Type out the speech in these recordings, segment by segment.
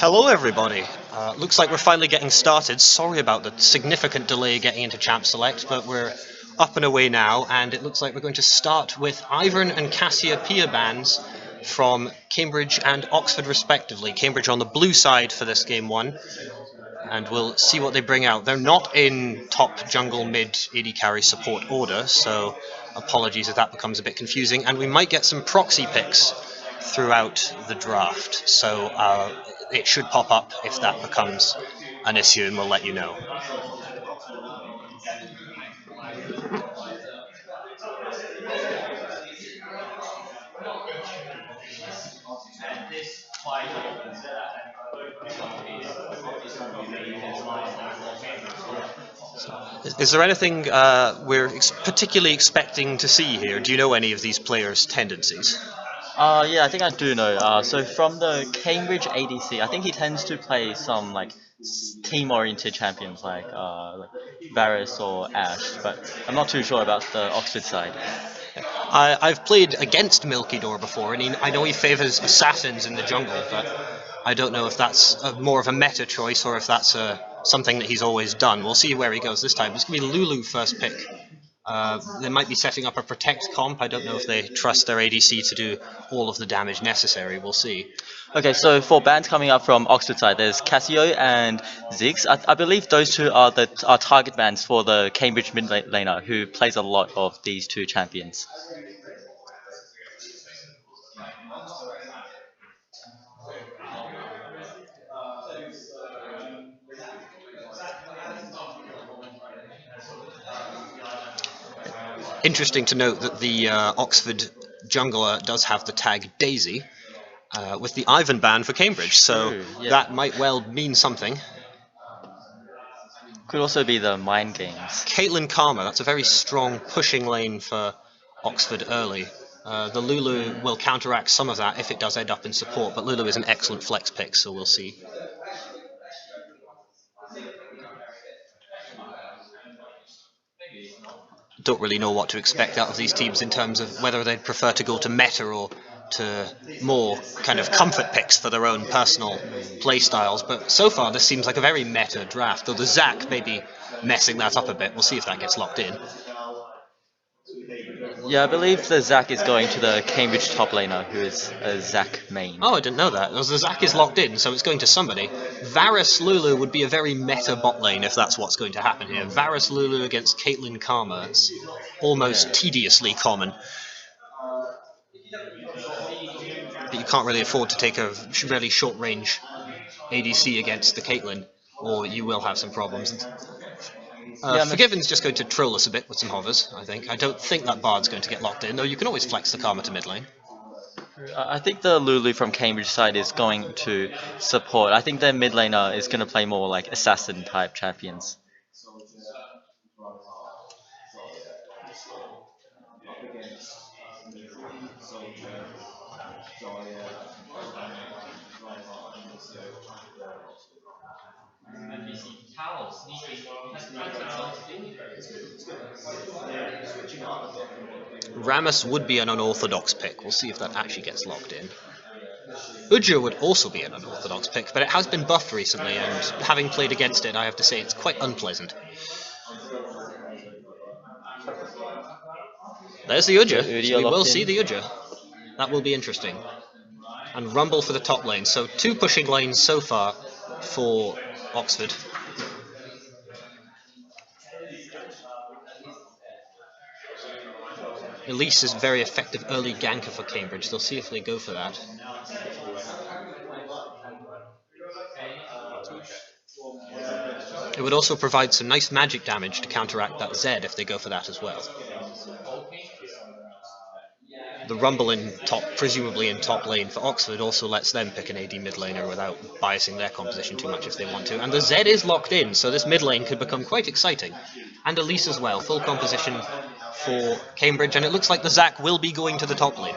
Hello, everybody. Looks like we're finally getting started. Sorry about the significant delay getting into Champ Select, but we're up and away now, and it looks like we're going to start with Ivern and Cassiopeia bands from Cambridge and Oxford, respectively. Cambridge on the blue side for this game one, and we'll see what they bring out. They're not in top jungle mid AD carry support order, so apologies if that becomes a bit confusing, and we might get some proxy picks throughout the draft, so it should pop up if that becomes an issue, and we'll let you know. Is there anything we're particularly expecting to see here? Do you know any of these players' tendencies? Yeah, I think I do know. So from the Cambridge ADC, I think he tends to play some like team-oriented champions like Varus or Ash, but I'm not too sure about the Oxford side. I've played against Milky Door before, and I know he favours assassins in the jungle, but I don't know if that's more of a meta choice or if that's something that he's always done. We'll see where he goes this time. It's going to be Lulu first pick. They might be setting up a protect comp. I don't know if they trust their ADC to do all of the damage necessary. We'll see. Okay, so for bands coming up from Oxford side, there's Cassio and Ziggs. I believe those two are the target bands for the Cambridge mid laner who plays a lot of these two champions. Interesting to note that the Oxford jungler does have the tag Daisy with the Ivan ban for Cambridge, so True, yeah. that might well mean something. Could also be the mind games. Caitlyn Karma, that's a very strong pushing lane for Oxford early. The Lulu will counteract some of that if it does end up in support, but Lulu is an excellent flex pick, so we'll see. Don't really know what to expect out of these teams in terms of whether they'd prefer to go to meta or to more kind of comfort picks for their own personal play styles, but so far this seems like a very meta draft, though the Zac may be messing that up a bit. We'll see if that gets locked in. Yeah, I believe the Zac is going to the Cambridge top laner, who is a Zac main. Oh, I didn't know that. The Zac is locked in, so it's going to somebody. Varus Lulu would be a very meta bot lane if that's what's going to happen here. Varus Lulu against Caitlyn Karma. It's almost tediously common. But you can't really afford to take a really short range ADC against the Caitlyn, or you will have some problems. Forgiven's just going to troll us a bit with some hovers, I think. I don't think that Bard's going to get locked in, though you can always flex the Karma to mid lane. I think the Lulu from Cambridge side is going to support. I think their mid laner is going to play more like assassin type champions. Rammus would be an unorthodox pick. We'll see if that actually gets locked in. Uja would also be an unorthodox pick, but it has been buffed recently, and having played against it, I have to say it's quite unpleasant. There's the Uja, so we will see the Uja. That will be interesting. And Rumble for the top lane, so 2 pushing lanes so far for Oxford. Elise is a very effective early ganker for Cambridge. They'll see if they go for that. It would also provide some nice magic damage to counteract that Zed if they go for that as well. The Rumble in top, presumably in top lane for Oxford, also lets them pick an AD mid laner without biasing their composition too much if they want to. And the Zed is locked in, so this mid lane could become quite exciting. And Elise as well, full composition for Cambridge, and it looks like the Zac will be going to the top lane.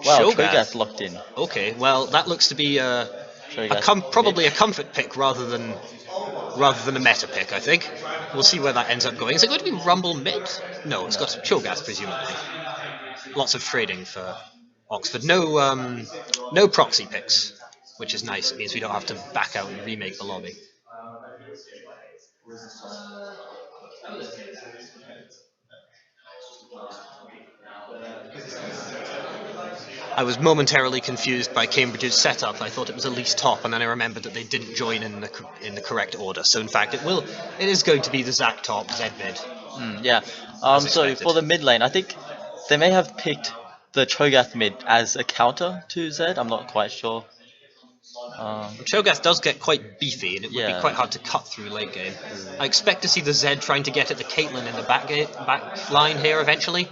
Wow, Cho'Gath locked in. Okay, well, that looks to be Probably a comfort pick rather than a meta pick. I think we'll see where that ends up going. Is it going to be Rumble mid? No, it's got Cho'Gath presumably. Lots of trading for Oxford. No proxy picks, which is nice. It means we don't have to back out and remake the lobby. I was momentarily confused by Cambridge's setup. I thought it was Elise top, and then I remembered that they didn't join in the correct order. So in fact, it is going to be the Zac top, Zed mid. Yeah. So for the mid lane, I think they may have picked the Cho'Gath mid as a counter to Zed. I'm not quite sure. Cho'Gath does get quite beefy, and it would be Yeah. quite hard to cut through late game. I expect to see the Zed trying to get at the Caitlyn in the back line here eventually.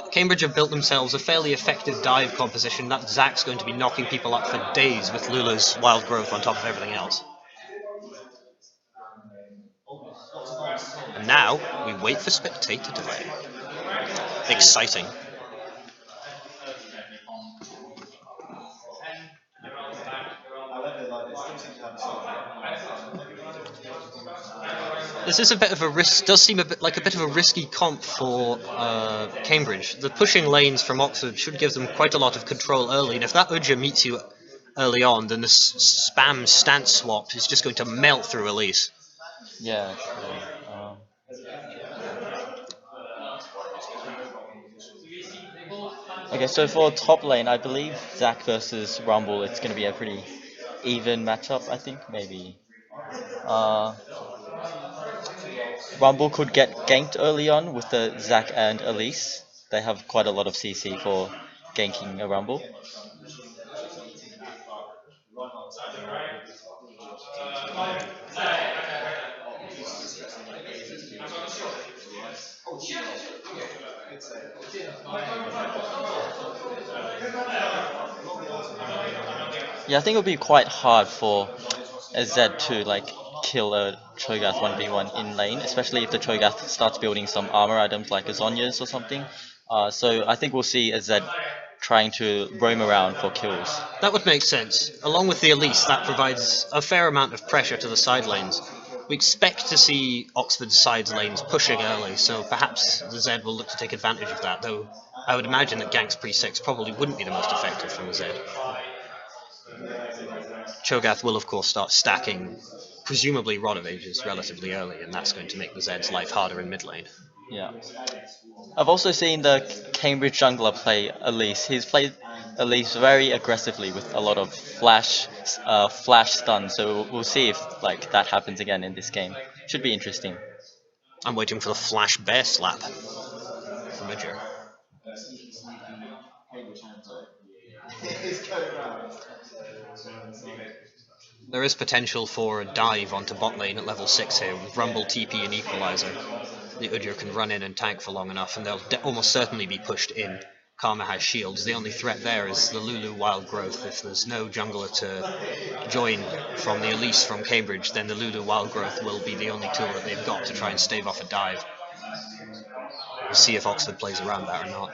Cambridge have built themselves a fairly effective dive composition. That Zac's going to be knocking people up for days with Lula's wild growth on top of everything else. And now we wait for spectator delay. Exciting. This is a bit of a risk. Does seem a bit of a risky comp for Cambridge. The pushing lanes from Oxford should give them quite a lot of control early, and if that Uja meets you early on, then the spam stance swap is just going to melt through Elise. Yeah. Okay, so for top lane, I believe Zac versus Rumble, it's going to be a pretty even matchup. I think maybe. Rumble could get ganked early on with the Zac and Elise. They have quite a lot of CC for ganking a Rumble. Yeah, I think it would be quite hard for a Zed to like kill a Cho'Gath 1v1 in lane, especially if the Cho'Gath starts building some armor items like Azonias or something. So I think we'll see a Zed trying to roam around for kills. That would make sense. Along with the Elise, that provides a fair amount of pressure to the side lanes. We expect to see Oxford's side lanes pushing early, so perhaps the Zed will look to take advantage of that, though I would imagine that Ganks pre-6 probably wouldn't be the most effective from the Zed. Cho'Gath will, of course, start stacking, presumably Rod of Ages, relatively early, and that's going to make the Zed's life harder in mid lane. Yeah. I've also seen the Cambridge jungler play Elise. He's played Elise very aggressively with a lot of flash stun. So we'll see if like that happens again in this game. Should be interesting. I'm waiting for the flash bear slap from Idra. There is potential for a dive onto bot lane at level 6 here with Rumble, TP and Equalizer. The Udyr can run in and tank for long enough, and they'll almost certainly be pushed in. Karma has shields. The only threat there is the Lulu wild growth. If there's no jungler to join from the Elise from Cambridge, then the Lulu wild growth will be the only tool that they've got to try and stave off a dive. We'll see if Oxford plays around that or not.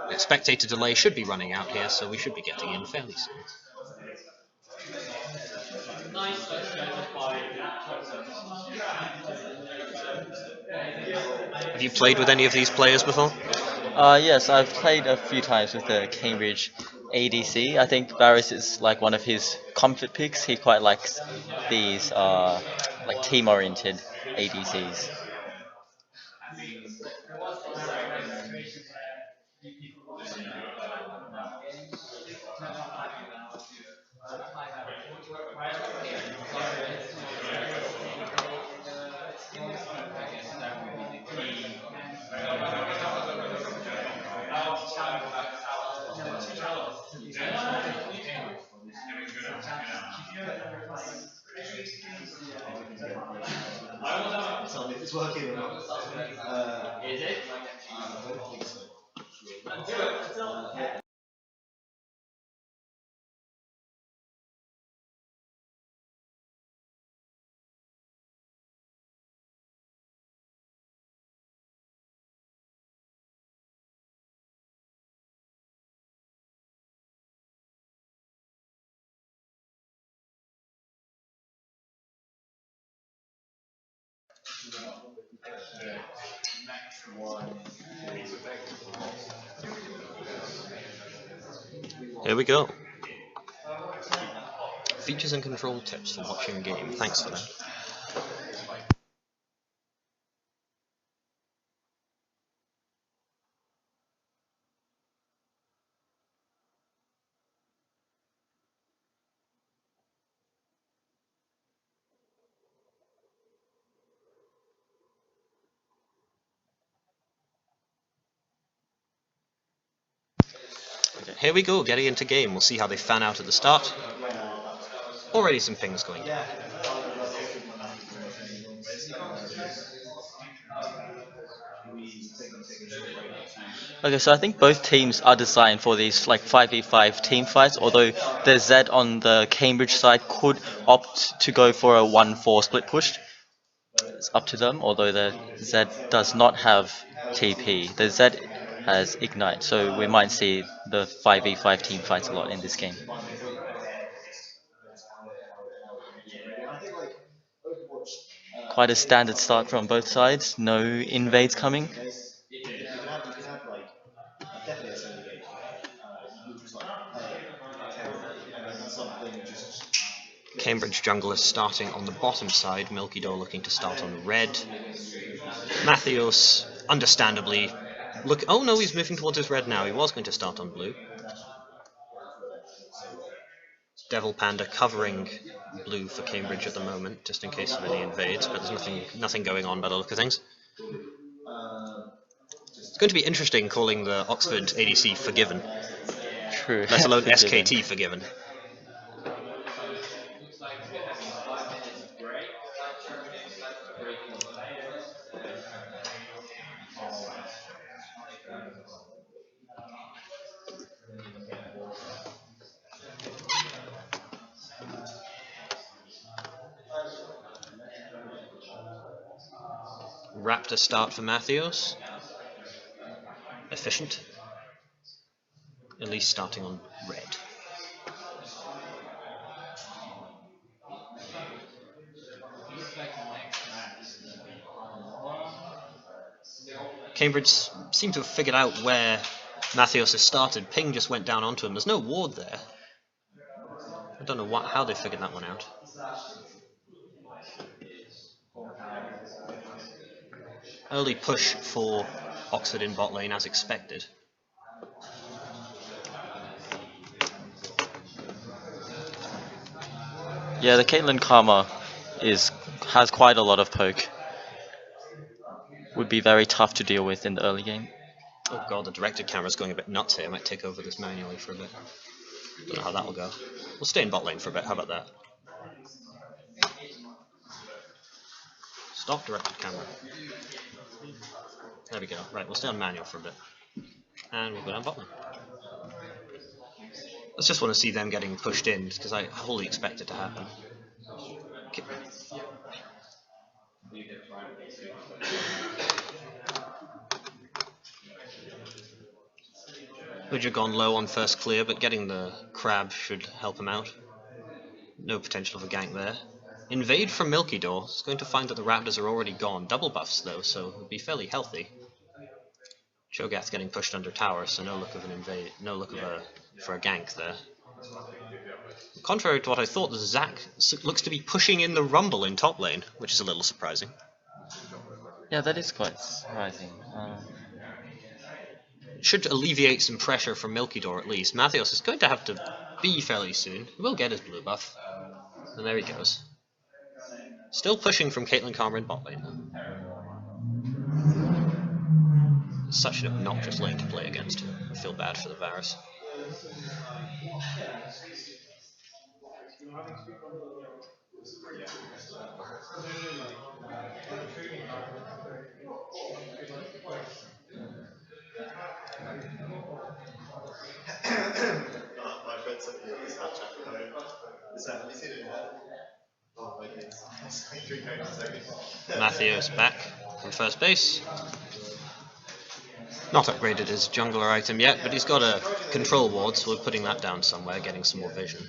The spectator delay should be running out here, so we should be getting in fairly soon. Have you played with any of these players before? Yes, I've played a few times with the Cambridge ADC. I think Barris is like one of his comfort picks. He quite likes these like team-oriented ADCs. It's working or not. Is it? I don't think so. Here we go. Features and control tips for watching a game. Thanks for that. Okay, here we go, getting into game. We'll see how they fan out at the start. Already some things going down. Okay, so I think both teams are designed for these like 5v5 team fights, although the Z on the Cambridge side could opt to go for a 1-4 split push. It's up to them, although the Z does not have TP. The Z has Ignite, so we might see the 5v5 team fights a lot in this game. Quite a standard start from both sides, no invades coming. Cambridge junglers starting on the bottom side, Milky Door looking to start on red. Matthews, understandably, look. Oh no, he's moving towards his red now. He was going to start on blue. Devil Panda covering blue for Cambridge at the moment, just in case of any invades, but there's nothing going on by the look of things. It's going to be interesting calling the Oxford ADC Forgiven. True. Let alone SKT Forgiven. Raptor start for Matthews. Efficient. At least starting on red. Cambridge seem to have figured out where Matthews has started. Ping just went down onto him. There's no ward there. I don't know how they figured that one out. Early push for Oxford in bot lane as expected. Yeah, the Caitlyn Karma has quite a lot of poke. Would be very tough to deal with in the early game. Oh god, the directed camera's going a bit nuts here. I might take over this manually for a bit. Don't know how that will go. We'll stay in bot lane for a bit. How about that? Stop directed camera. There we go. Right, we'll stay on manual for a bit. And we'll go down bot lane. I just want to see them getting pushed in, because I wholly expect it to happen. Okay. Uja gone low on first clear, but getting the crab should help him out. No potential of a gank there. Invade from Milky Door. It's going to find that the Raptors are already gone. Double buffs though, so it would be fairly healthy. Cho'Gath getting pushed under tower, so no look of an invade, no look of for a gank there. Contrary to what I thought, the Zac looks to be pushing in the Rumble in top lane, which is a little surprising. Yeah, that is quite surprising. It should alleviate some pressure from Milky Door at least. Matthews is going to have to be fairly soon. He will get his blue buff. And there he goes. Still pushing from Caitlyn Karma in bot lane though. It's such an obnoxious lane to play against. I feel bad for the Varus. My friend sent me a Snapchat code. Have you seen it yet? Oh my goodness. It's like 3 codes a second. Matthews back from first base. Not upgraded his jungler item yet, but he's got a control ward, so we're putting that down somewhere, getting some more vision.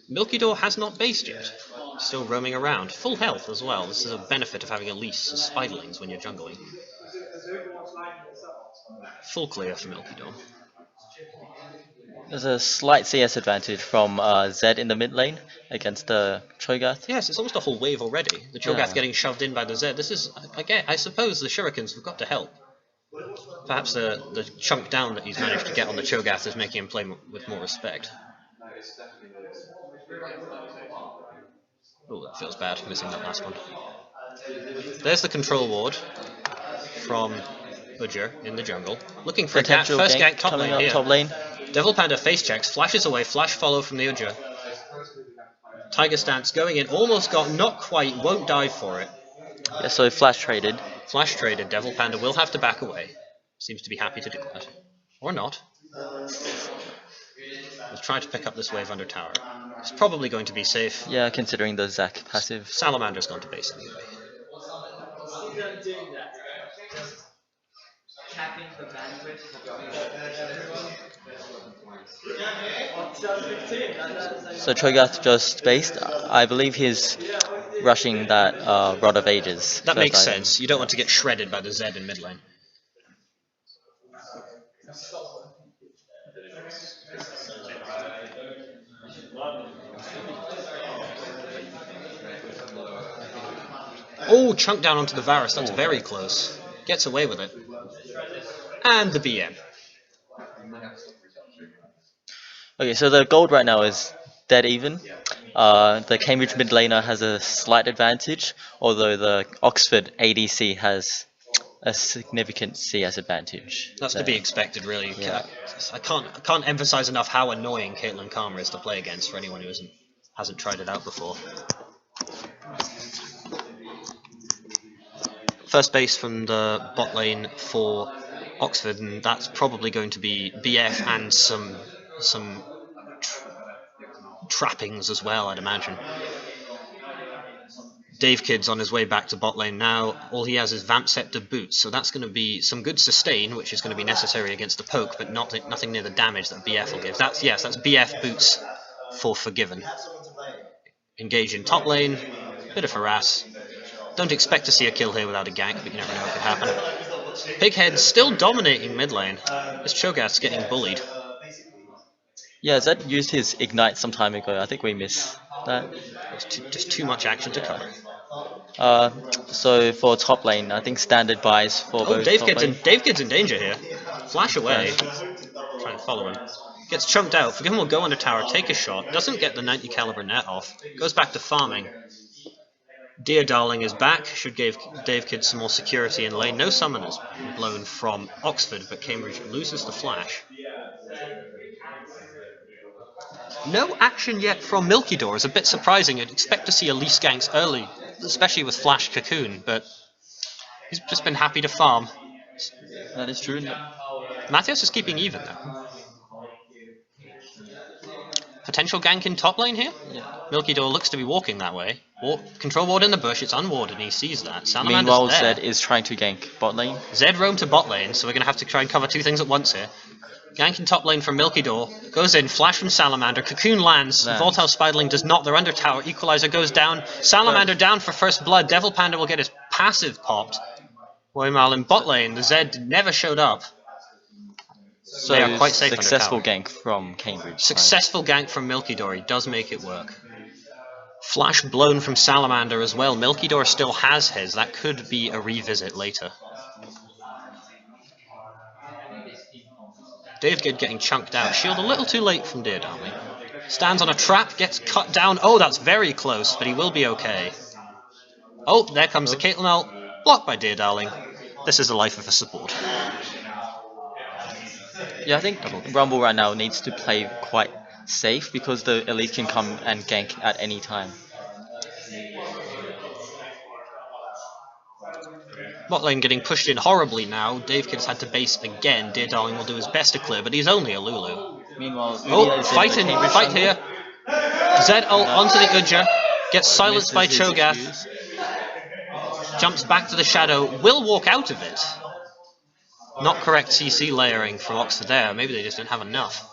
Milky Door has not based yet. Still roaming around. Full health as well. This is a benefit of having Elise as spiderlings when you're jungling. Full clear for Milky Door. There's a slight CS advantage from Zed in the mid lane against the Cho'Gath. Yes, it's almost a whole wave already. The Cho'Gath getting shoved in by the Zed. This is, again, I suppose the Shurikens have got to help. Perhaps the chunk down that he's managed to get on the Cho'Gath is making him play with more respect. Oh, that feels bad, missing that last one. There's the control ward from Udger in the jungle. Looking for Potential a first gank gank top coming lane up here. top lane. Devil Panda face checks, flashes away, flash follow from the Udger. Tiger stance going in, almost got, not quite, won't dive for it. Yeah, so flash traded. Flash traded, Devil Panda will have to back away. Seems to be happy to do that. Or not. We'll try to pick up this wave under tower. It's probably going to be safe. Yeah, considering the Zac passive. Salamander's gone to base anyway. So Cho'Gath just based. I believe he's rushing that Rod of Ages. That first makes item. sense. You don't want to get shredded by the Zed in mid lane. Oh, chunk down onto the Varus. That's very close. Gets away with it. And the BM. Okay, so the gold right now is dead even. The Cambridge mid laner has a slight advantage, although the Oxford ADC has a significant CS advantage. That's to be expected, really. Yeah. I can't emphasize enough how annoying Caitlyn Karma is to play against for anyone who hasn't tried it out before. First base from the bot lane for Oxford, and that's probably going to be BF and some trappings as well, I'd imagine. Dave Kid's on his way back to bot lane now. All he has is Vamp Scepter Boots, so that's going to be some good sustain, which is going to be necessary against the poke, but nothing near the damage that BF will give. That's BF Boots for Forgiven. Engage in top lane, bit of harass. Don't expect to see a kill here without a gank, but you never know what could happen. Pighead still dominating mid lane. This Cho'Gath's getting bullied. Yeah, Zed used his Ignite some time ago. I think we missed that. It's just too much action to cover. So for top lane, I think standard buys for both Dave top lane. Kid's in danger here. Flash away. Trying to follow him. Gets chunked out. Forgiven will go under tower, take a shot. Doesn't get the 90 caliber net off. Goes back to farming. Dear Darling is back. Should give Dave Kid some more security in lane. No summoners blown from Oxford, but Cambridge loses the flash. No action yet from Milky Door is a bit surprising. You'd expect to see Elise ganks early, especially with Flash Cocoon, but he's just been happy to farm. That is true. Matthias is keeping even though. Potential gank in top lane here? Yeah. Milky Door looks to be walking that way. Control ward in the bush, it's unwarded and he sees that. Salamander's Meanwhile, there. Zed is trying to gank bot lane. Zed roam to bot lane, so we're going to have to try and cover two things at once here. Gank in top lane from Milky Door. Goes in, flash from Salamander. Cocoon lands. Volatile Spiderling does not. They're under tower. Equalizer goes down. Salamander down for first blood. Devil Panda will get his passive popped. While in bot lane, the Zed never showed up. So they are quite safe successful under tower. gank from Cambridge. Successful gank from Milky Door. He does make it work. Flash blown from Salamander as well. Milky Door still has his. That could be a revisit later. Dave Gid getting chunked out. Shield a little too late from Dear Darling. Stands on a trap, gets cut down. Oh, that's very close, but he will be okay. Oh, there comes the Caitlyn ult. Blocked by Dear Darling. This is the life of a support. Yeah, I think Rumble right now needs to play quite safe because the Elite can come and gank at any time. Bot lane getting pushed in horribly now. Dave Kid's had to base again. Dear Darling will do his best to clear, but he's only a Lulu. Meanwhile, Oh, fight here. Zed ult onto the Udger. Gets silenced by Cho'Gath. Jumps back to the shadow. Will walk out of it. Not correct CC layering from Oxford there. Maybe they just didn't have enough.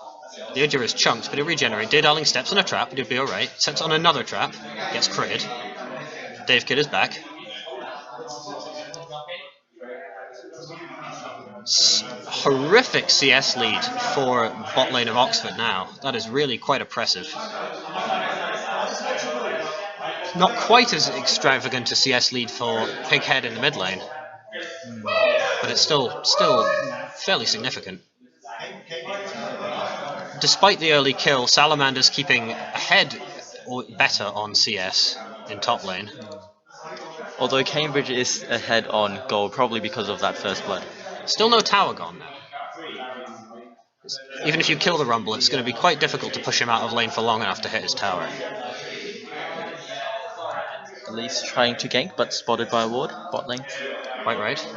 The Edger is chunked, but he'll regenerate. Dear Darling steps on a trap, but he'll be alright. Sets on another trap, gets critted. Dave Kid is back. Horrific CS lead for bot lane of Oxford now. That is really quite oppressive. Not quite as extravagant a CS lead for Pighead in the mid lane, but it's still fairly significant. Despite the early kill, Salamander's keeping ahead or better on CS in top lane. Although Cambridge is ahead on gold, probably because of that first blood. Still no tower gone now. Even if you kill the Rumble, it's going to be quite difficult to push him out of lane for long enough to hit his tower. At least trying to gank, but spotted by a ward, bot lane. Quite right.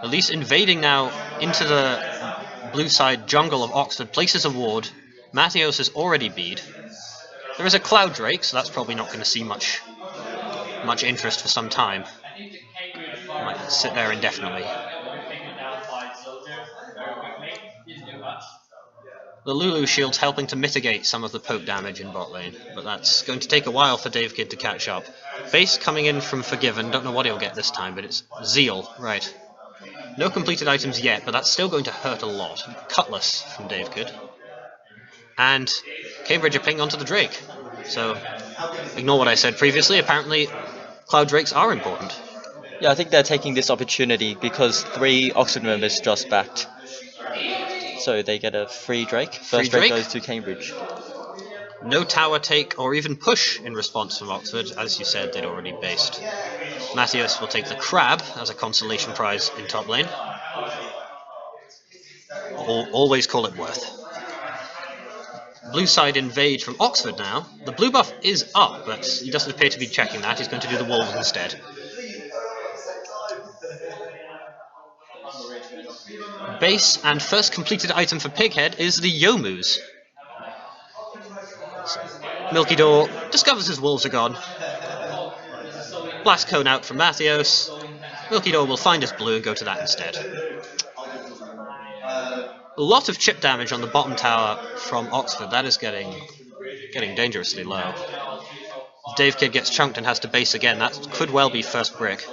At least invading now into the blue side jungle of Oxford, places a ward. Mathios is already beat. There is a Cloud Drake, so that's probably not going to see much interest for some time. Might sit there indefinitely. The Lulu shield's helping to mitigate some of the poke damage in bot lane, but that's going to take a while for Dave Kid to catch up. Base coming in from Forgiven, don't know what he'll get this time, but it's Zeal, right. No completed items yet, but that's still going to hurt a lot. Cutlass from Dave Kid. And Cambridge are pinging onto the Drake. So, ignore what I said previously, apparently Cloud Drakes are important. Yeah, I think they're taking this opportunity because 3 Oxford members just backed. So they get a free Drake. First Drake goes to Cambridge. No tower take or even push in response from Oxford. As you said, they'd already based. Mathios will take the crab as a consolation prize in top lane. Always call it worth. Blue side invade from Oxford now. The blue buff is up, but he doesn't appear to be checking that. He's going to do the wolves instead. Base and first completed item for Pighead is the Yomus. Milky Door discovers his wolves are gone. Blast Cone out from Mathios. Milky Door will find his blue and go to that instead. A lot of chip damage on the bottom tower from Oxford. That is getting dangerously low. If Dave Kid gets chunked and has to base again, that could well be first brick.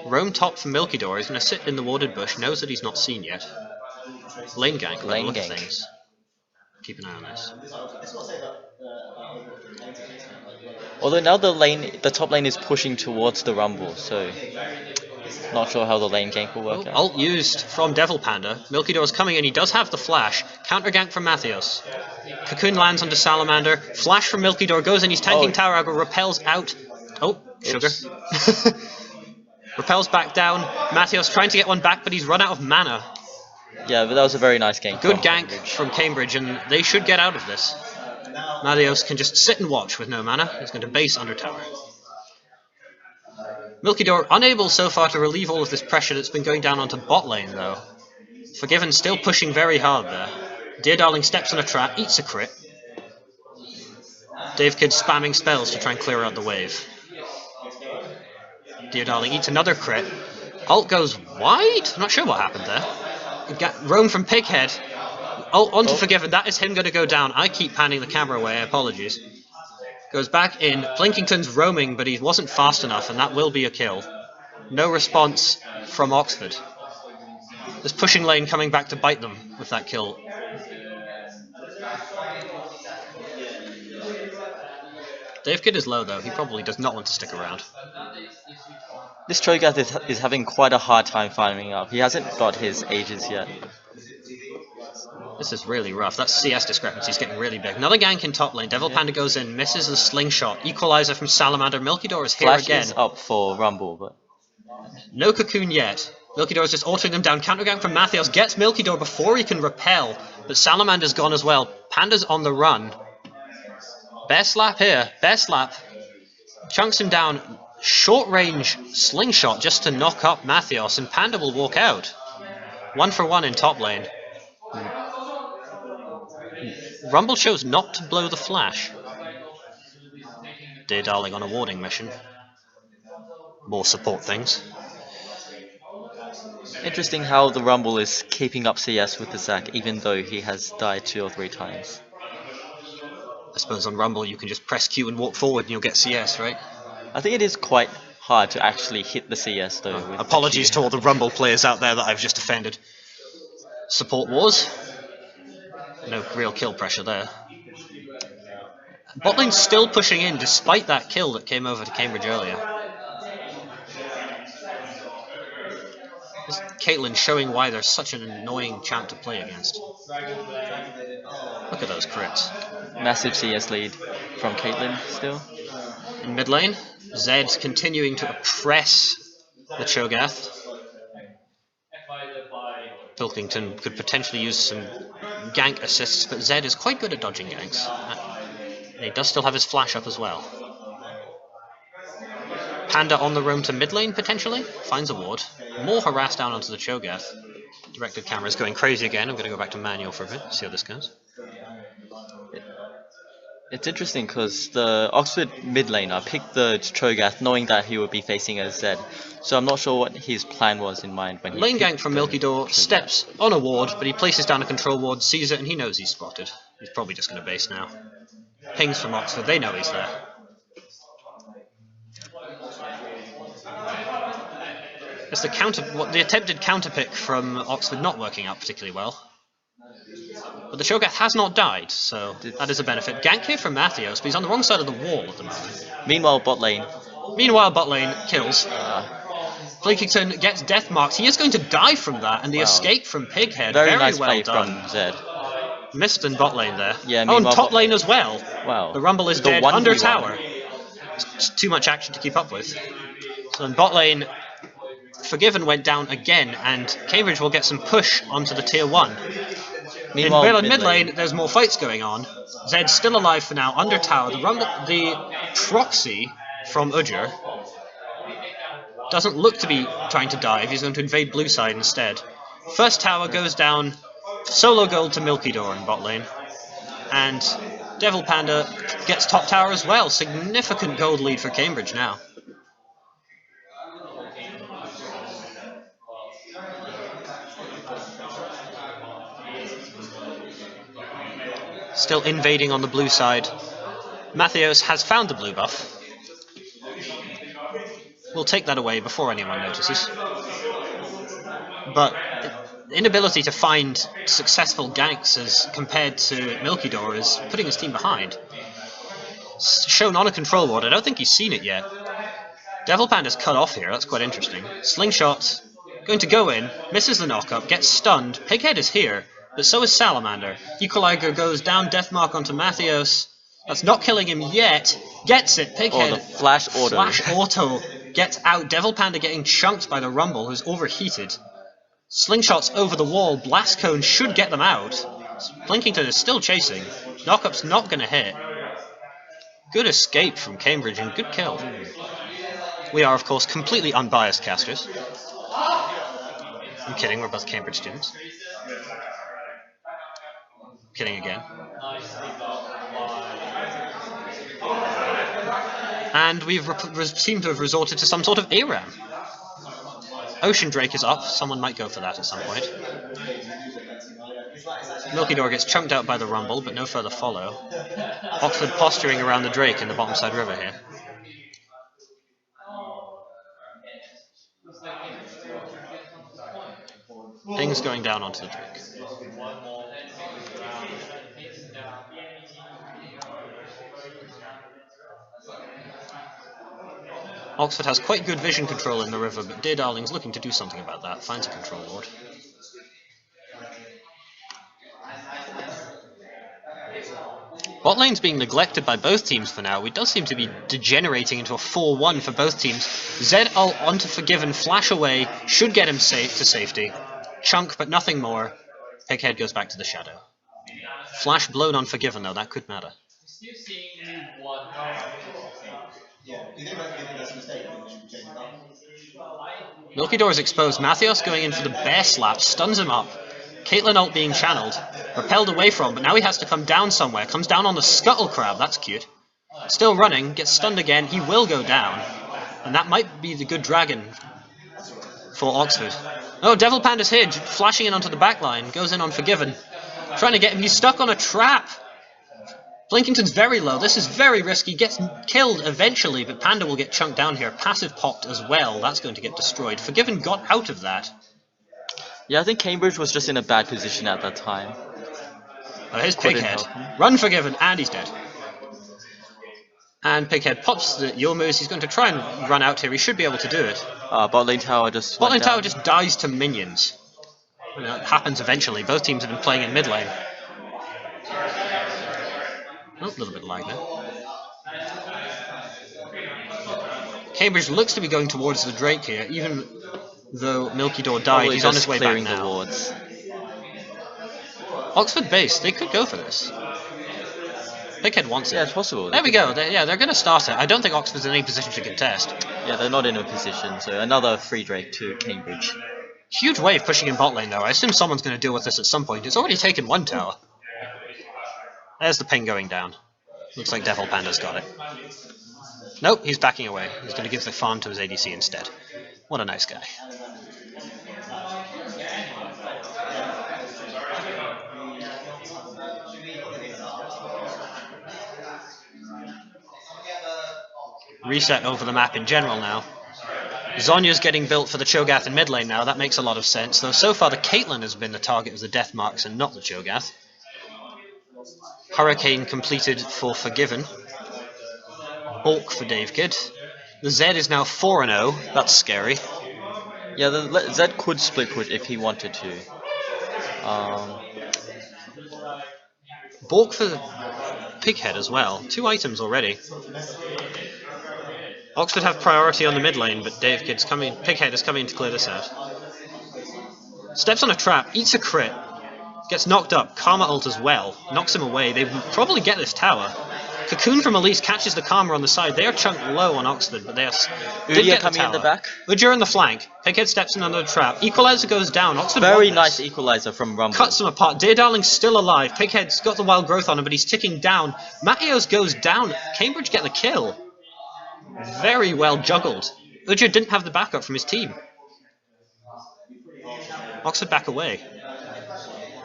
Roam top from Milky Door. He's going to sit in the warded bush, knows that he's not seen yet. Lane gank, by the look of things. Keep an eye on this. Although now the top lane is pushing towards the Rumble, so not sure how the lane gank will work out. Ult used from Devil Panda. Milky Door is coming in, he does have the flash. Counter gank from Mathios. Cocoon lands onto Salamander. Flash from Milky Door goes in, he's tanking tower aggro, repels out. Oh, sugar. Repels back down. Mathios trying to get one back, but he's run out of mana. Yeah, but that was a very nice gank. Good gank from Cambridge, and they should get out of this. Mathios can just sit and watch with no mana. He's going to base under tower. Milky Door unable so far to relieve all of this pressure that's been going down onto bot lane, though. Forgiven still pushing very hard there. Dear Darling steps on a trap, eats a crit. Dave Kid spamming spells to try and clear out the wave. Dear Darling eats another crit. Ult goes wide? I'm not sure what happened there. Roam from Pighead. Ult onto Forgiven. That is him going to go down. I keep panning the camera away. Apologies. Goes back in. Blinkington's roaming, but he wasn't fast enough, and that will be a kill. No response from Oxford. This pushing lane coming back to bite them with that kill. Dave Kid is low, though. He probably does not want to stick around. This Trogath is having quite a hard time farming up. He hasn't got his ages yet. This is really rough. That CS discrepancy is getting really big. Another gank in top lane. Devil Panda goes in, misses the slingshot. Equalizer from Salamander. Milky Door is here Flash again. Is up for Rumble, but no Cocoon yet. Milky Door is just altering them down. Counter gank from Mathios. Gets Milky Door before he can repel. But Salamander's gone as well. Panda's on the run. Bear slap here. Bear slap. Chunks him down. Short range slingshot just to knock up Mathios. And Panda will walk out. 1 for 1 in top lane. Rumble chose not to blow the flash. Dear Darling on a warding mission. More support things. Interesting how the Rumble is keeping up CS with the Zack, even though he has died 2 or 3 times. I suppose on Rumble you can just press Q and walk forward and you'll get CS, right? I think it is quite hard to actually hit the CS though. With Apologies the to all the Rumble players out there that I've just offended. Support wars. No real kill pressure there. Botlane's still pushing in despite that kill that came over to Cambridge earlier. This Caitlyn showing why they're such an annoying champ to play against. Look at those crits. massive CS lead from Caitlyn still. In mid lane, Zed's continuing to oppress the Cho'Gath. Pilkington could potentially use some gank assists, but Zed is quite good at dodging ganks. And he does still have his flash up as well. Panda on the roam to mid lane, potentially. Finds a ward. More harass down onto the Cho'Gath. Directed camera's going crazy again. I'm going to go back to manual for a bit, see how this goes. It's interesting because the Oxford mid laner picked the Cho'Gath knowing that he would be facing a Zed. So I'm not sure what his plan was in mind when he Lane picked gank from the Milky Door, Cho'Gath. steps on a ward, but he places down a control ward, sees it, and he knows he's spotted. He's probably just going to base now. Pings from Oxford, they know he's there. It's the attempted counter pick from Oxford not working out particularly well. But the Cho'Gath has not died, so that is a benefit. Gank here from Mathios, but he's on the wrong side of the wall at the moment. Meanwhile, bot lane. Meanwhile, bot lane kills. Blinkington gets death marked. He is going to die from that, and the Wow. escape from Pighead. Very nice well play done. from Zed. Missed in bot lane there. Yeah, oh, and meanwhile top bot- lane as well. Wow. The Rumble is The dead 1v1. under tower. It's too much action to keep up with. So in bot lane, Forgiven went down again, and Cambridge will get some push onto the tier 1. Meanwhile, In mid lane, there's more fights going on. Zed's still alive for now, under tower. The proxy from Ujur doesn't look to be trying to dive. He's going to invade blue side instead. First tower goes down. Solo gold to Milky Door in bot lane. And Devil Panda gets top tower as well. Significant gold lead for Cambridge now. Still invading on the blue side. Mathios has found the blue buff. We'll take that away before anyone notices. But the inability to find successful ganks as compared to Milky Door is putting his team behind. Shown on a control ward, I don't think he's seen it yet. Devil Panda's cut off here, that's quite interesting. Slingshot, going to go in, misses the knock-up, gets stunned. Pighead is here, but so is Salamander. Equalizer goes down, Deathmark onto Mathios. That's not killing him yet. Gets it, Pighead. Oh, the flash auto. Flash auto gets out. Devil Panda getting chunked by the Rumble, who's overheated. Slingshots over the wall. Blast Cone should get them out. Blinkington is still chasing. Knockup's not going to hit. Good escape from Cambridge and good kill. We are, of course, completely unbiased casters. I'm kidding, we're both Cambridge students. Kidding again. And we've seemed to have resorted to some sort of ARAM. Ocean Drake is up, someone might go for that at some point. Milky Door gets chunked out by the Rumble, but no further follow. Oxford posturing around the Drake in the bottom side river here. Things going down onto the Drake. Oxford has quite good vision control in the river, but Dear Darling's looking to do something about that. Finds a control ward. Bot lane's being neglected by both teams for now. We does seem to be degenerating into a 4-1 for both teams. Zed ult onto Forgiven, flash away, should get him safe to safety. Chunk, but nothing more. Pighead goes back to the shadow. Flash blown on Forgiven though, that could matter. Milky Door is exposed. Mathios going in for the bear slap, stuns him up. Caitlyn ult being channeled, repelled away from, but now he has to come down somewhere. Comes down on the Scuttle Crab, that's cute. Still running, gets stunned again, he will go down. And that might be the good dragon. for Oxford. Oh, Devil Panda's here, flashing in onto the back line. Goes in on Forgiven. Trying to get him. He's stuck on a trap. Blinkington's very low. This is very risky. Gets killed eventually, but Panda will get chunked down here. Passive popped as well. That's going to get destroyed. Forgiven got out of that. Yeah, I think Cambridge was just in a bad position at that time. Oh, here's Couldn't Pighead. help him. Run Forgiven, and he's dead. And Pighead pops the Yomus. He's going to try and run out here. He should be able to do it. Bot lane tower just Bot lane went down. tower just dies to minions. You know, it happens eventually. Both teams have been playing in mid lane. Oh, a little bit of lag there. Cambridge looks to be going towards the Drake here, even though Milky Door died. Probably He's on just his way back clearing the now. wards. Oxford base, they could go for this. Pighead wants it. Yeah, it's possible. There we go. They're going to start it. I don't think Oxford's in any position to contest. Yeah, they're not in a position, so another free Drake to Cambridge. Huge wave pushing in bot lane though. I assume someone's going to deal with this at some point. It's already taken one tower. There's the ping going down. Looks like Devil Panda's got it. Nope, he's backing away. He's going to give the farm to his ADC instead. What a nice guy. Reset over the map in general now. Zonya's getting built for the Cho'Gath in mid lane now. That makes a lot of sense, though so far the Caitlyn has been the target of the death marks and not the Cho'Gath. Hurricane completed for Forgiven. Bulk for Dave Kid. The Z is now 4-0. That's scary. Yeah, the Zed could split push if he wanted to. Bulk for Pighead as well. 2 items already. Oxford have priority on the mid lane, but Pighead is coming to clear this out. Steps on a trap, eats a crit, gets knocked up, Karma ult as well, knocks him away. They probably get this tower. Cocoon from Elise catches the Karma on the side. They are chunked low on Oxford, but they did get coming in the back. Udyr in the flank. Pighead steps in under the trap. Equalizer goes down. Oxford Very nice equalizer from Rumble. cuts them apart. Dear Darling's still alive. Pighead's got the wild growth on him, but he's ticking down. Mateos goes down. Cambridge get the kill. Very well juggled. Udyr didn't have the backup from his team. Oxford back away.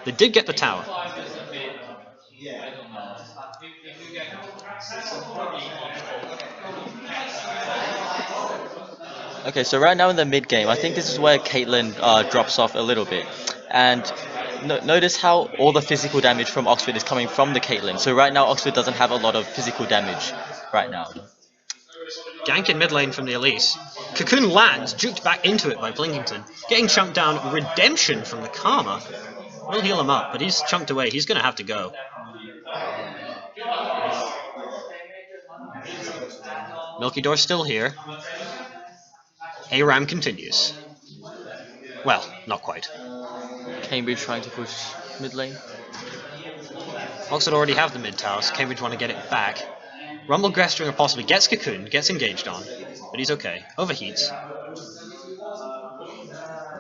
They did get the tower. Okay, so right now in the mid game, I think this is where Caitlyn drops off a little bit. And notice how all the physical damage from Oxford is coming from the Caitlyn. So right now Oxford doesn't have a lot of physical damage right now. Gank in mid lane from the Elise. Cocoon lands, juked back into it by Blinkington. Getting chunked down. Redemption from the Karma. We'll heal him up, but he's chunked away. He's going to have to go. Milky Door's still here. ARAM continues. Well, not quite. Cambridge trying to push mid lane. Oxford already have the mid tower, so Cambridge want to get it back. Rumble Grastringer possibly gets Cocoon, gets engaged on, but he's okay. Overheats.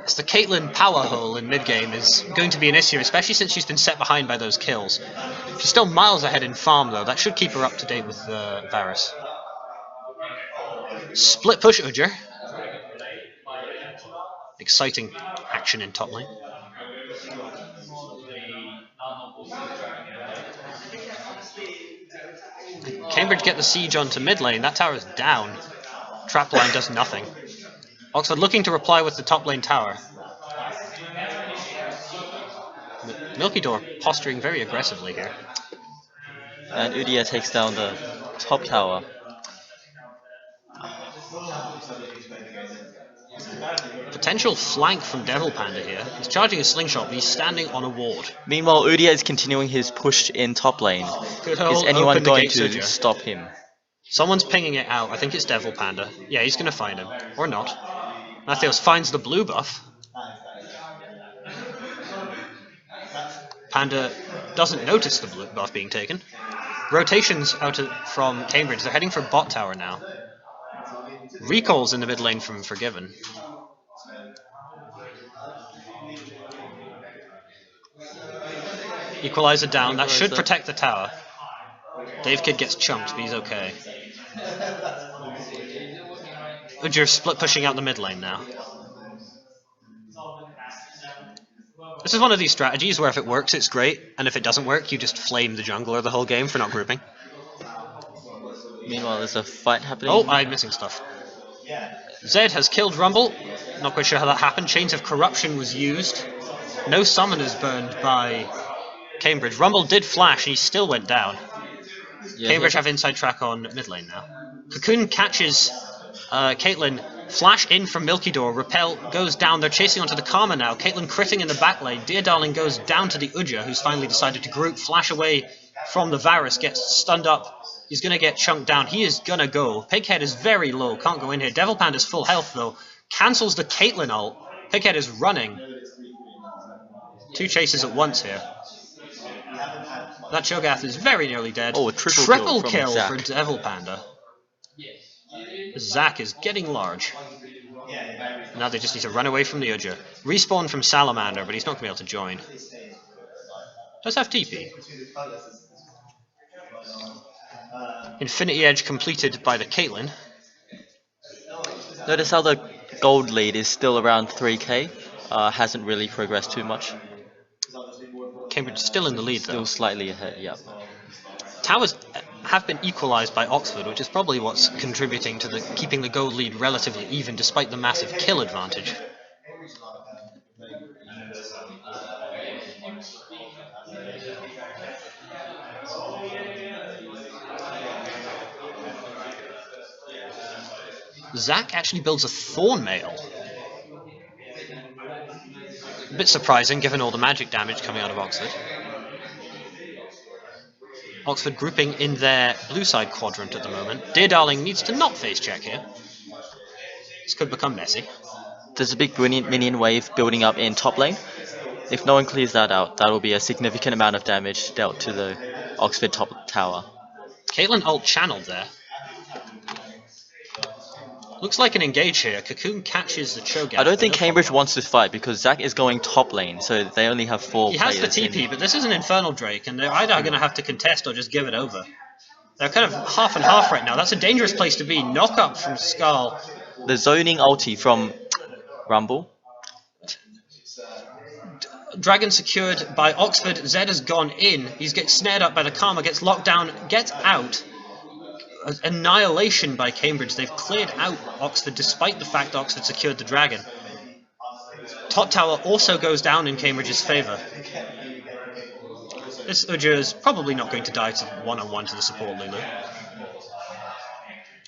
It's the Caitlyn power hole in mid game is going to be an issue, especially since she's been set behind by those kills. She's still miles ahead in farm though. That should keep her up to date with Varus. Split push Udyr. Exciting action in top lane. Cambridge get the siege onto mid lane. That tower is down. Trap line does nothing. Oxford looking to reply with the top lane tower. Milky Door posturing very aggressively here. And Udyr takes down the top tower. Potential flank from Devil Panda here. He's charging a slingshot, but he's standing on a ward. Meanwhile, Udyr is continuing his push in top lane. Good Is old anyone open going negate to Udyr. stop him? Someone's pinging it out. I think it's Devil Panda. Yeah, he's going to find him. Or not. Matthews finds the blue buff. Panda doesn't notice the blue buff being taken. Rotations from Cambridge. They're heading for bot tower now. Recalls in the mid lane from Forgiven. Equalizer down. That should protect the tower. Dave Kid gets chunked, but he's okay. Udyr split pushing out the mid lane now. This is one of these strategies where if it works, it's great, and if it doesn't work, you just flame the jungler the whole game for not grouping. Meanwhile, there's a fight happening. Oh, I'm missing stuff. Zed has killed Rumble. Not quite sure how that happened. Chains of Corruption was used. No summoners burned by Cambridge. Rumble did flash, and he still went down. Yeah, Cambridge have inside track on mid lane now. Cocoon catches Caitlyn. Flash in from Milky Door. Repel goes down. They're chasing onto the Karma now. Caitlyn critting in the back lane. Dear Darling goes down to the Uja, who's finally decided to group. Flash away from the Varus. Gets stunned up. He's going to get chunked down. He is going to go. Pighead is very low. Can't go in here. Devil Panda's full health, though. Cancels the Caitlyn ult. Pighead is running. Two chases at once here. That Cho'Gath is very nearly dead. Oh, a triple kill Zac. for Devil Panda. Zac is getting large. Now they just need to run away from the Uja. Respawn from Salamander, but he's not going to be able to join. Does have TP. Infinity Edge completed by the Caitlyn. Notice how the gold lead is still around 3k. Hasn't really progressed too much. Cambridge still in the lead, though. Still slightly ahead, yeah. Towers have been equalised by Oxford, which is probably what's contributing to keeping the gold lead relatively even, despite the massive kill advantage. Zac actually builds a Thorn Mail. A bit surprising given all the magic damage coming out of Oxford. Oxford grouping in their blue side quadrant at the moment. Dear Darling needs to not face check here. This could become messy. There's a big minion wave building up in top lane. If no one clears that out, that will be a significant amount of damage dealt to the Oxford top tower. Caitlyn ult channeled there. Looks like an engage here. Cocoon catches the Cho'Gath. I don't think Cambridge wants to fight because Zac is going top lane, so they only have 4 He players. has the TP, but this is an Infernal Drake, and they're either going to have to contest or just give it over. They're kind of half and half right now. That's a dangerous place to be. Knock up from Skull. The zoning ulti from Rumble. Dragon secured by Oxford. Zed has gone in. He's get snared up by the Karma, gets locked down, gets out. Annihilation by Cambridge. They've cleared out Oxford despite the fact Oxford secured the Dragon. Top tower also goes down in Cambridge's favour. This Uja is probably not going to die to one-on-one to the support Lulu.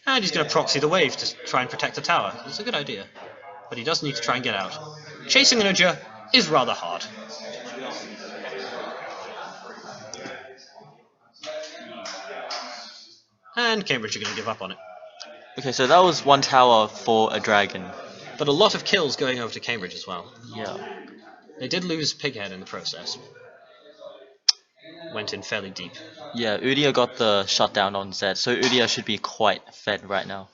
And he's going to proxy the wave to try and protect the tower. It's a good idea. But he does need to try and get out. Chasing an Uja is rather hard. And Cambridge are going to give up on it. Okay, so that was 1 tower for a dragon. But a lot of kills going over to Cambridge as well. Yeah. They did lose Pighead in the process. Went in fairly deep. Yeah, Udia got the shutdown on Zed, so Udia should be quite fed right now.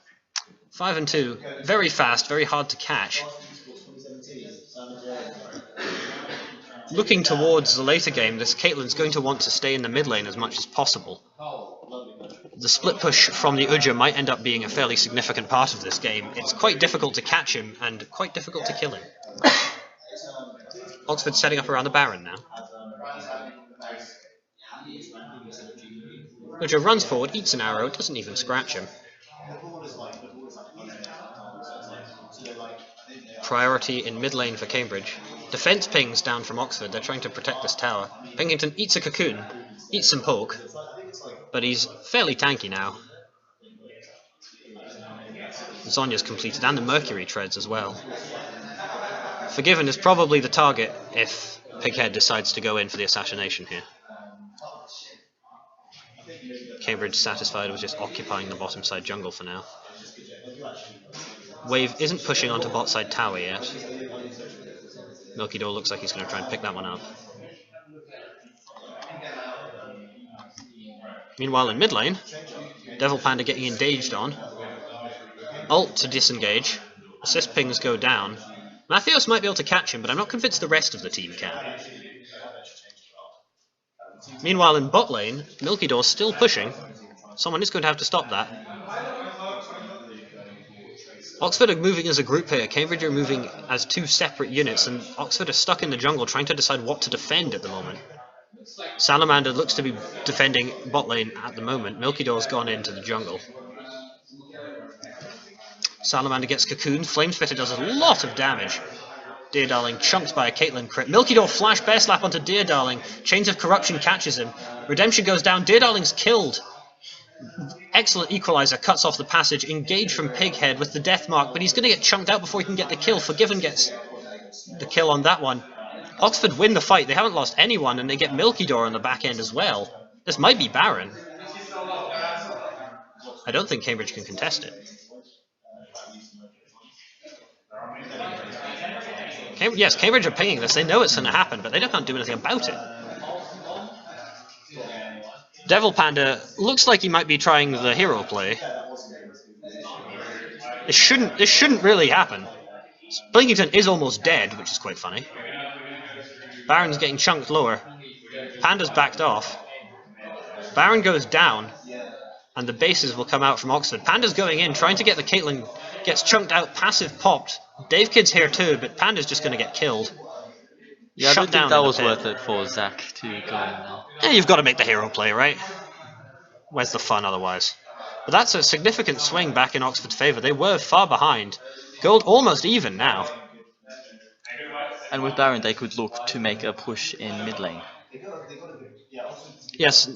5 and 2. Very fast, very hard to catch. Looking towards the later game, this Caitlyn's going to want to stay in the mid lane as much as possible. The split push from the Uja might end up being a fairly significant part of this game. It's quite difficult to catch him and quite difficult to kill him. Oxford's setting up around the Baron now. Uja runs forward, eats an arrow, doesn't even scratch him. Priority in mid lane for Cambridge. Defense pings down from Oxford, they're trying to protect this tower. Pingington eats a cocoon, eats some poke, but he's fairly tanky now. Zonya's completed, and the Mercury treads as well. Forgiven is probably the target if Pighead decides to go in for the assassination here. Cambridge satisfied with just occupying the bottom side jungle for now. Wave isn't pushing onto bot side tower yet. Milky Door looks like he's going to try and pick that one up. Meanwhile in mid lane, Devil Panda getting engaged on. Ult to disengage. Assist pings go down. Mattheos might be able to catch him, but I'm not convinced the rest of the team can. Meanwhile in bot lane, Milky Door's still pushing. Someone is going to have to stop that. Oxford are moving as a group here. Cambridge are moving as two separate units, and Oxford are stuck in the jungle trying to decide what to defend at the moment. Salamander looks to be defending bot lane at the moment. Milky Door's gone into the jungle. Salamander gets cocooned. Flamespitter does a lot of damage. Dear Darling chunked by a Caitlyn crit. Milky Door flash bear slap onto Dear Darling. Chains of Corruption catches him. Redemption goes down. Dear Darling's killed. Excellent equalizer cuts off the passage. Engage from Pighead with the death mark, but he's going to get chunked out before he can get the kill. Forgiven gets the kill on that one. Oxford win the fight. They haven't lost anyone, and they get Milky Door on the back end as well. This might be Baron. I don't think Cambridge can contest it. Yes, Cambridge are pinging this. They know it's going to happen, but they can't do anything about it. Devil Panda looks like he might be trying the hero play. This shouldn't really happen. Blinkington is almost dead, which is quite funny. Baron's getting chunked lower. Panda's backed off. Baron goes down, and the bases will come out from Oxford. Panda's going in, trying to get the Caitlyn, gets chunked out, passive popped. Dave Kid's here too, but Panda's just going to get killed. Yeah, I don't think that was worth it for Zach to go in there. Yeah, you've got to make the hero play, right? Where's the fun otherwise? But that's a significant swing back in Oxford's favour. They were far behind. Gold almost even now. And with Baron, they could look to make a push in mid lane. Yes,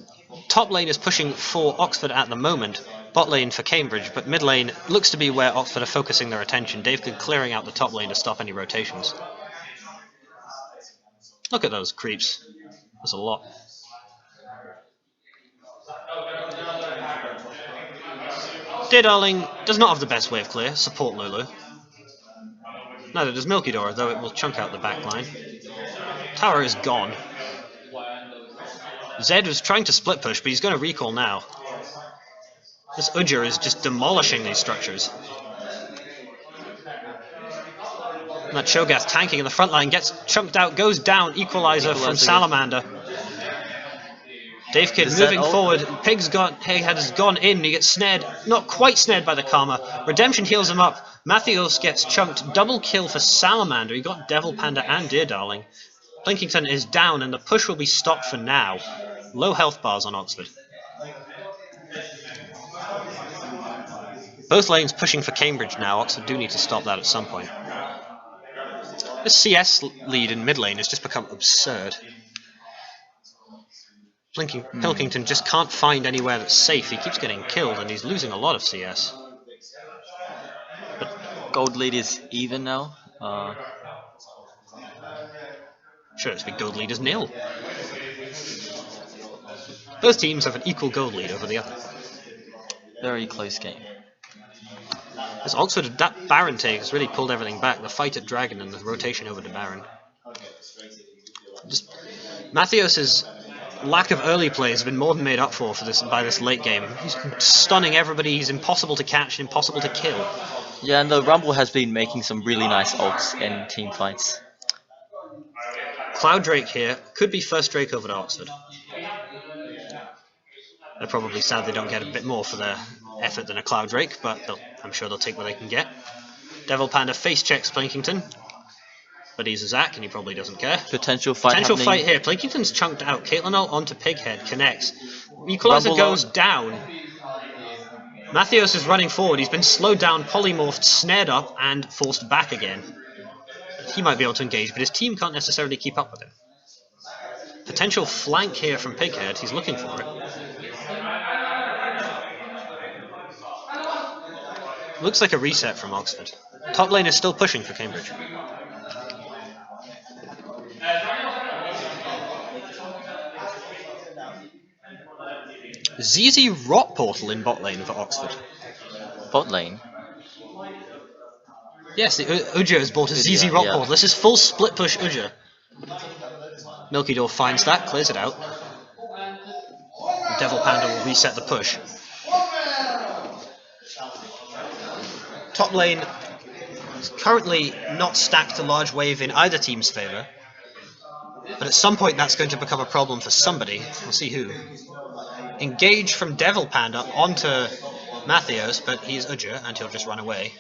top lane is pushing for Oxford at the moment. Bot lane for Cambridge, but mid lane looks to be where Oxford are focusing their attention. Dave Good clearing out the top lane to stop any rotations. Look at those creeps. There's a lot. Dear Darling does not have the best wave clear. Support Lulu. Neither does Milky Door, though it will chunk out the back line. Tower is gone. Zed was trying to split push, but he's going to recall now. This Udyr is just demolishing these structures. And that Cho'Gath tanking in the front line gets chunked out, goes down, equalizer from Salamander. Dave Kid moving forward. Pighead has gone in. He gets snared. Not quite snared by the Karma. Redemption heals him up. Matthews gets chunked. Double kill for Salamander. He got Devil Panda and Dear Darling. Blinkington is down, and the push will be stopped for now. Low health bars on Oxford. Both lanes pushing for Cambridge now. Oxford do need to stop that at some point. This CS lead in mid lane has just become absurd. Pilkington just can't find anywhere that's safe. He keeps getting killed, and he's losing a lot of CS. But gold lead is even now. Sure, it's big gold lead is nil. Both teams have an equal gold lead over the other. Very close game. As Oxford, that Baron take has really pulled everything back. The fight at Dragon and the rotation over to Baron. Matthews' lack of early play has been more than made up for this by this late game. He's stunning everybody. He's impossible to catch and impossible to kill. Yeah, and the Rumble has been making some really nice ults in team fights. Cloud Drake here could be first Drake over to Oxford. They're probably sad they don't get a bit more for their effort than a Cloud Drake, but I'm sure they'll take what they can get. Devil Panda face checks Blinkington, but he's a Zac and he probably doesn't care. Potential fight here. Blinkington's chunked out. Caitlyn ult onto Pighead, connects. Equalizer goes down. Matthews is running forward. He's been slowed down, polymorphed, snared up, and forced back again. He might be able to engage, but his team can't necessarily keep up with him. Potential flank here from Pighead. He's looking for it. Looks like a reset from Oxford. Top lane is still pushing for Cambridge. ZZ Rot Portal in bot lane for Oxford. Bot lane? Yes, the Udyr has bought a ZZ Rot Portal. This is full split push Udyr. Milky Door finds that, clears it out. Devil Panda will reset the push. Top lane is currently not stacked a large wave in either team's favour. But at some point that's going to become a problem for somebody. We'll see who. Engage from Devil Panda onto Matthews, but he's Udyr and he'll just run away.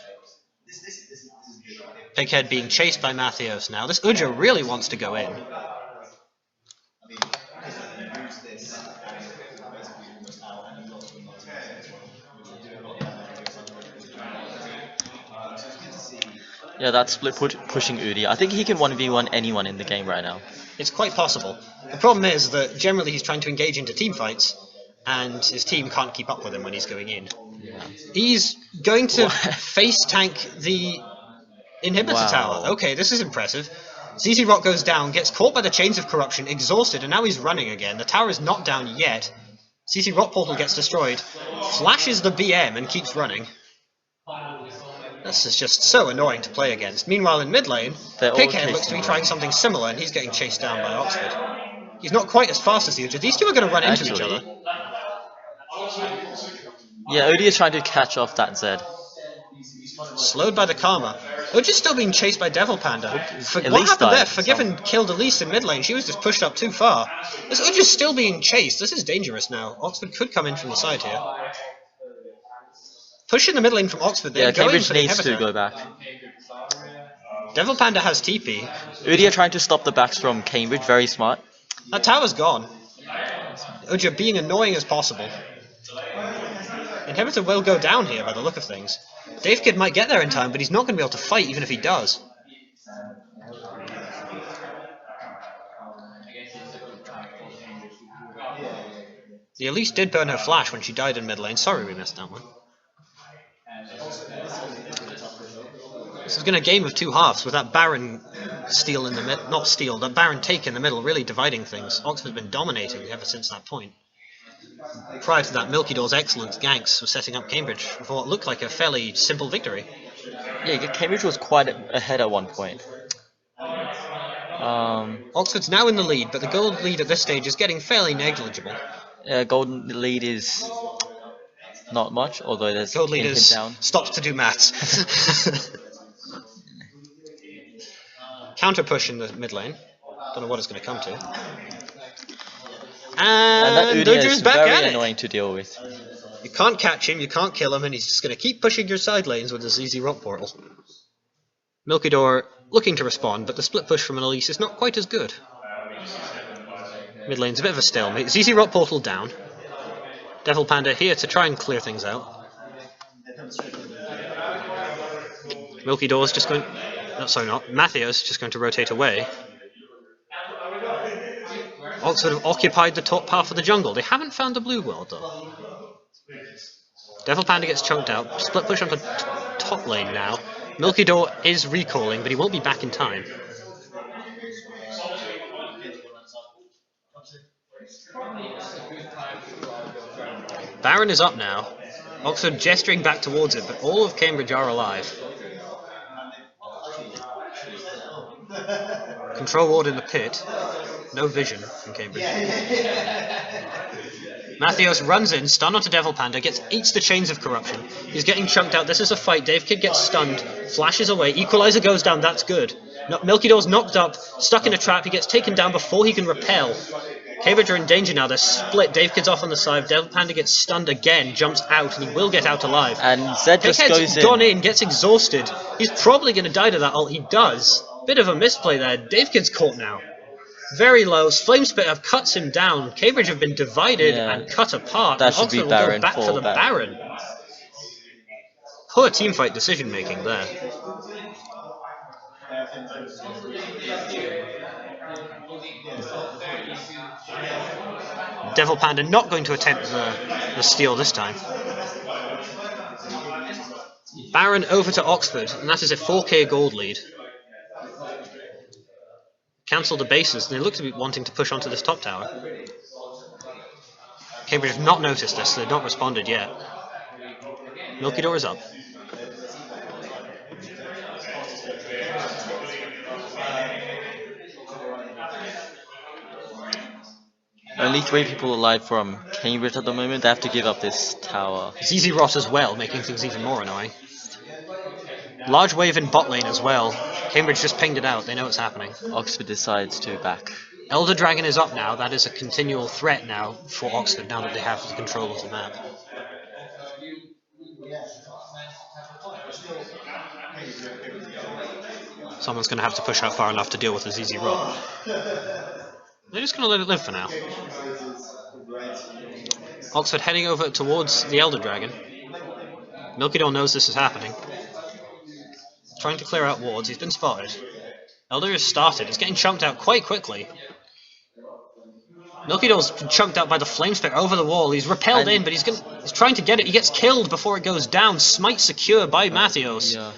Pighead being chased by Mathios now. This Uja really wants to go in. Yeah, that split pushing Udi. I think he can 1v1 anyone in the game right now. It's quite possible. The problem is that generally he's trying to engage into team fights, and his team can't keep up with him when he's going in. Yeah. He's going to What? face tank the inhibitor Wow. tower. Okay, this is impressive. ZZ Rock goes down, gets caught by the chains of corruption, exhausted, and now he's running again. The tower is not down yet. ZZ Rock portal gets destroyed, flashes the BM and keeps running. This is just so annoying to play against. Meanwhile, in mid lane, They're all Pighead looks to chasing be him. trying something similar, and he's getting chased down by Oxford. He's not quite as fast as the Uja. These two are going to run into each Actually, other. yeah, Udi is trying to catch off that Zed. Slowed by the Karma. Uja's still being chased by Devil Panda. What Elise happened there? died. Forgiven killed Elise in mid lane. She was just pushed up too far. This Uja's still being chased. This is dangerous now. Oxford could come in from the side here. Pushing the mid lane from Oxford. They're Yeah, going Cambridge for the needs to inhibitor. go back. Devil Panda has TP. Udi are trying to stop the backs from Cambridge. Very smart. That tower's gone. Uja being annoying as possible. Inhibitor will go down here by the look of things. Dave Kid might get there in time, but he's not going to be able to fight even if he does. The Elise did burn her flash when she died in mid lane. Sorry we missed that one. This has been a game of two halves with that Baron steal in the middle. Not steal, that Baron take in the middle, really dividing things. Oxford's been dominating ever since that point. Prior to that, Milky Door's excellent ganks was setting up Cambridge for what looked like a fairly simple victory. Yeah, Cambridge was quite ahead at one point. Oxford's now in the lead, but the gold lead at this stage is getting fairly negligible. Golden lead is not much, although there's Gold lead hint is down. stops to do maths. Counter push in the mid lane. Don't know what it's going to come to. And that And Udi Uja's is back very at it. annoying to deal with. You can't catch him, you can't kill him, and he's just going to keep pushing your side lanes with his easy rock portal. Milky Door looking to respond, but the split push from an Elise is not quite as good. Mid lane's a bit of a stalemate. ZZ Rock portal down. Devil Panda here to try and clear things out. Milky Door's just going... No, sorry, not. Mathios just going to rotate away. Oxford have occupied the top half of the jungle. They haven't found the blue world, though. Devil Panda gets chunked out. Split push onto top lane now. Milky Door is recalling, but he won't be back in time. Baron is up now. Oxford gesturing back towards it, but all of Cambridge are alive. Control ward in the pit. No vision from Cambridge. Mathios runs in, stun onto Devil Panda, eats the chains of corruption. He's getting chunked out. This is a fight. Dave Kid gets stunned, flashes away. Equalizer goes down. That's good. Milky Door's knocked up, stuck in a trap. He gets taken down before he can repel. Cambridge are in danger now. They're split. Dave Kid's off on the side. Devil Panda gets stunned again, jumps out, and he will get out alive. And Zed just Pighead's goes gone in. in, gets exhausted. He's probably going to die to that ult. He does. Bit of a misplay there. Dave Kid's caught now. Very low. Flame Spitter cuts him down. Cambridge have been divided and cut apart. That should Oxford be will Baron go back for the Baron. Poor teamfight decision making there. Devil Panda not going to attempt the steal this time. Baron over to Oxford, and that is a 4k gold lead. Cancel the bases, and they look to be wanting to push onto this top tower. Cambridge have not noticed this, they've not responded yet. Milky Door is up. Only 3 people alive from Cambridge at the moment. They have to give up this tower. ZZ Ross as well, making things even more annoying. Large wave in bot lane as well. Cambridge just pinged it out, they know what's happening. Oxford decides to back. Elder Dragon is up now, that is a continual threat now for Oxford, now that they have the control of the map. Someone's going to have to push out far enough to deal with his easy roll. They're just going to let it live for now. Oxford heading over towards the Elder Dragon. Milkydor knows this is happening. Trying to clear out wards. He's been spotted. Elder has started. He's getting chunked out quite quickly. Milkydor's chunked out by the flame spec over the wall. He's repelled in, but he's trying to get it. He gets killed before it goes down. Smite secure by Mathios. Yeah.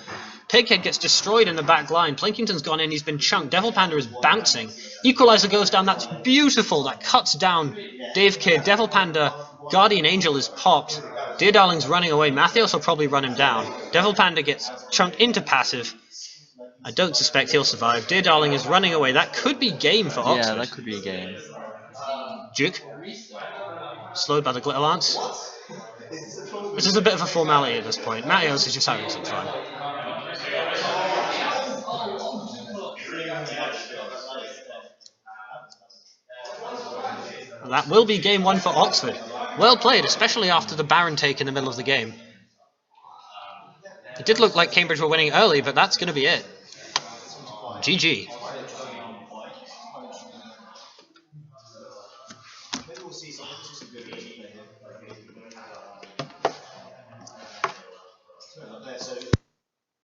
Pighead gets destroyed in the back line. Plinkington's gone in. He's been chunked. Devil Panda is bouncing. Equalizer goes down. That's beautiful. That cuts down Dave Kidd. Devil Panda. Guardian Angel is popped. Dear Darling's running away. Mathios will probably run him down. Devil Panda gets chunked into passive. I don't suspect he'll survive. Dear Darling is running away. That could be game for Oxford. Yeah, that could be a game. Duke. Slowed by the Glitter Lance. This is a bit of a formality at this point. Mathios is just having some fun. And that will be game 1 for Oxford. Well played, especially after the Baron take in the middle of the game. It did look like Cambridge were winning early, but that's going to be it. GG.